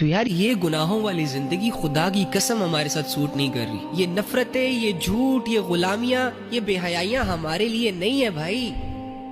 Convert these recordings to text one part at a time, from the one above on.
تو یار یہ گناہوں والی زندگی خدا کی قسم ہمارے ساتھ سوٹ نہیں کر رہی. یہ نفرتیں، یہ جھوٹ، یہ غلامیاں، یہ بے حیائیاں ہمارے لیے نہیں ہے بھائی.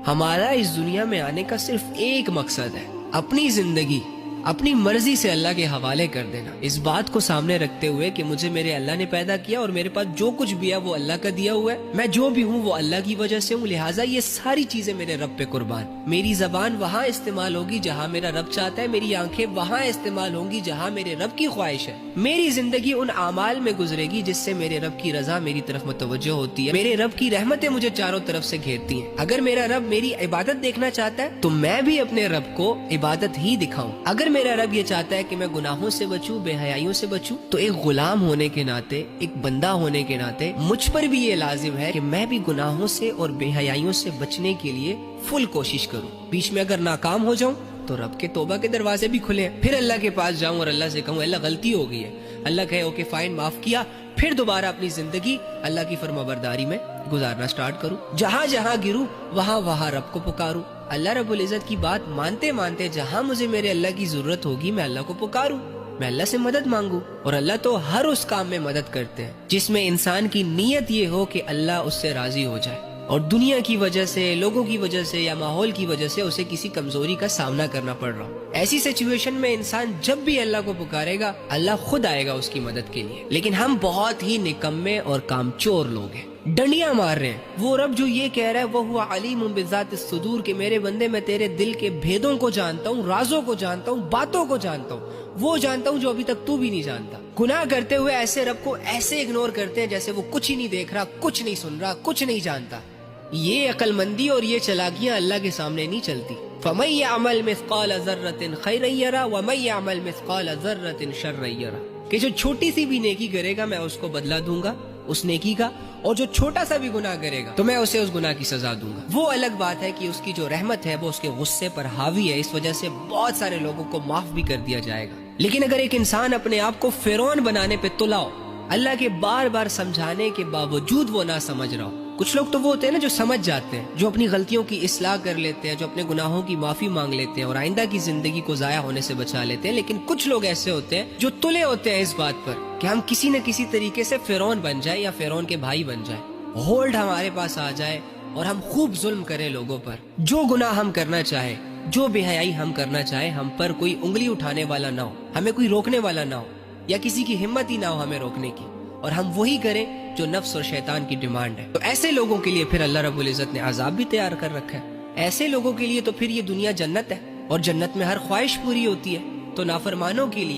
ہمارا اس دنیا میں آنے کا صرف ایک مقصد ہے، اپنی زندگی اپنی مرضی سے اللہ کے حوالے کر دینا. اس بات کو سامنے رکھتے ہوئے کہ مجھے میرے اللہ نے پیدا کیا اور میرے پاس جو کچھ بھی ہے وہ اللہ کا دیا ہوا ہے. میں جو بھی ہوں وہ اللہ کی وجہ سے ہوں، لہٰذا یہ ساری چیزیں میرے رب پہ قربان. میری زبان وہاں استعمال ہوگی جہاں میرا رب چاہتا ہے، میری آنکھیں وہاں استعمال ہوں گی جہاں میرے رب کی خواہش ہے. میری زندگی ان اعمال میں گزرے گی جس سے میرے رب کی رضا میری طرف متوجہ ہوتی ہے، میرے رب کی رحمتیں مجھے چاروں طرف سے گھیرتی ہیں. اگر میرا رب میری عبادت دیکھنا چاہتا ہے تو میں بھی اپنے رب کو عبادت ہی دکھاؤں. اگر میرا رب یہ چاہتا ہے کہ میں گناہوں سے بچوں، بے حیائیوں سے بچوں، تو ایک غلام ہونے کے ناطے، ایک بندہ ہونے کے ناطے مجھ پر بھی یہ لازم ہے کہ میں بھی گناہوں سے اور بے حیائیوں سے بچنے کے لیے فل کوشش کروں. بیچ میں اگر ناکام ہو جاؤں تو رب کے توبہ کے دروازے بھی کھلے ہیں، پھر اللہ کے پاس جاؤں اور اللہ سے کہوں اللہ غلطی ہو گئی ہے. اللہ کہے اوکے فائن، معاف کیا، پھر دوبارہ اپنی زندگی اللہ کی فرمانبرداری میں گزارنا سٹارٹ کروں. جہاں جہاں گروں وہاں وہاں رب کو پکاروں. اللہ رب العزت کی بات مانتے مانتے جہاں مجھے میرے اللہ کی ضرورت ہوگی میں اللہ کو پکاروں، میں اللہ سے مدد مانگوں. اور اللہ تو ہر اس کام میں مدد کرتے ہیں جس میں انسان کی نیت یہ ہو کہ اللہ اس سے راضی ہو جائے، اور دنیا کی وجہ سے، لوگوں کی وجہ سے یا ماحول کی وجہ سے اسے کسی کمزوری کا سامنا کرنا پڑ رہا ہو. ایسی سچویشن میں انسان جب بھی اللہ کو پکارے گا اللہ خود آئے گا اس کی مدد کے لیے. لیکن ہم بہت ہی نکمے اور کامچور لوگ ہیں، ڈنڈیاں مار رہے ہیں. وہ رب جو یہ کہہ رہا ہے وہ ہوا علیم بذات الصدور کہ میرے بندے میں تیرے دل کے بھیدوں کو جانتا ہوں، رازوں کو جانتا ہوں، باتوں کو جانتا ہوں، وہ جانتا ہوں جو ابھی تک تو بھی نہیں جانتا. گناہ کرتے ہوئے ایسے رب کو ایسے اگنور کرتے ہیں جیسے وہ کچھ ہی نہیں دیکھ رہا، کچھ نہیں سن رہا، کچھ نہیں جانتا. یہ عقل مندی اور یہ چلاکیاں اللہ کے سامنے نہیں چلتی. فَمَن يَعْمَلْ مِثْقَالَ ذَرَّةٍ خَيْرًا يَرَهُ وَمَن يَعْمَلْ مِثْقَالَ ذَرَّةٍ شَرًّا يَرَهُ کہ جو چھوٹی سی بھی نیکی کرے گا میں اس کو بدلہ دوں گا اس نیکی کا، اور جو چھوٹا سا بھی گناہ کرے گا تو میں اسے اس گناہ کی سزا دوں گا. وہ الگ بات ہے کہ اس کی جو رحمت ہے وہ اس کے غصے پر حاوی ہے، اس وجہ سے بہت سارے لوگوں کو معاف بھی کر دیا جائے گا. لیکن اگر ایک انسان اپنے آپ کو فرعون بنانے پہ تلا ہو، اللہ کے بار بار سمجھانے کے باوجود وہ نہ سمجھ رہا ہو. کچھ لوگ تو وہ ہوتے ہیں نا جو سمجھ جاتے ہیں، جو اپنی غلطیوں کی اصلاح کر لیتے ہیں، جو اپنے گناہوں کی معافی مانگ لیتے ہیں اور آئندہ کی زندگی کو ضائع ہونے سے بچا لیتے ہیں. لیکن کچھ لوگ ایسے ہوتے ہیں جو تلے ہوتے ہیں اس بات پر کہ ہم کسی نہ کسی طریقے سے فرعون بن جائے یا فرعون کے بھائی بن جائے، ہولڈ ہمارے پاس آ جائے اور ہم خوب ظلم کریں لوگوں پر. جو گناہ ہم کرنا چاہے، جو بے حیائی ہم کرنا چاہے، ہم پر کوئی انگلی اٹھانے والا نہ ہو، ہمیں کوئی روکنے والا نہ ہو، یا کسی کی ہمت ہی نہ ہو ہمیں روکنے کی، اور ہم وہی کریں جو نفس اور شیطان کی ڈیمانڈ ہے. تو ایسے لوگوں کے لیے پھر اللہ رب العزت نے عذاب بھی تیار کر رکھا ہے. ایسے لوگوں کے لیے تو پھر یہ دنیا جنت ہے، اور جنت میں ہر خواہش پوری ہوتی ہے. تو نافرمانوں کے لیے